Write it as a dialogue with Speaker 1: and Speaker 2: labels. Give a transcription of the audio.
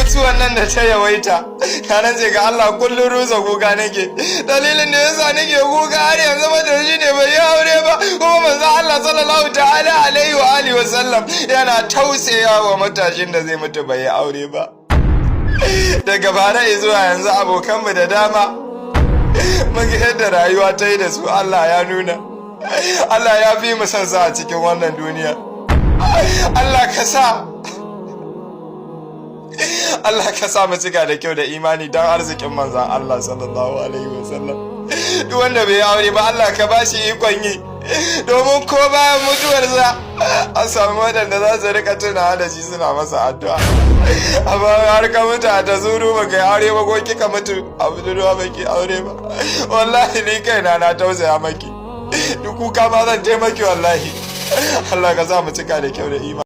Speaker 1: mutuwan nan da ta yawaita kanan ce ga Allah kullum rusa kuka nake, dalilin da yasa nake kuka har yanzu matashi ne bai yi aure ba, kuma manzo Allah sallallahu ta'ala alaihi wa alihi wa sallam yana tausaya wa matashin da zai mutu bai yi aure ba. Daga bara zuwa yanzu abokanmu da dama muga yadda rayuwa ta yi da su. Allah ya nuna, Allah ya fi mu san sa a cikin wannan duniya. Allah ka sa mu cika da kyau da imani don arzikin manzan Allah sallallahu alaihi wasallam. Duk wanda bai aure ba Allah ka bashi ikon yi, domin ko bayan mutuwarsa an samu waɗanda za su rika tunawa da shi suna masa addu'a. Amma har ka mutu a ta zuru ba kai aure ba, ko kika mutu a budurwa ba ki aure ba, wallahi ni kaina na tausaya maki, duk kuka ma zan je maki wallahi. Allah ka sa mu cika da kyau da imani.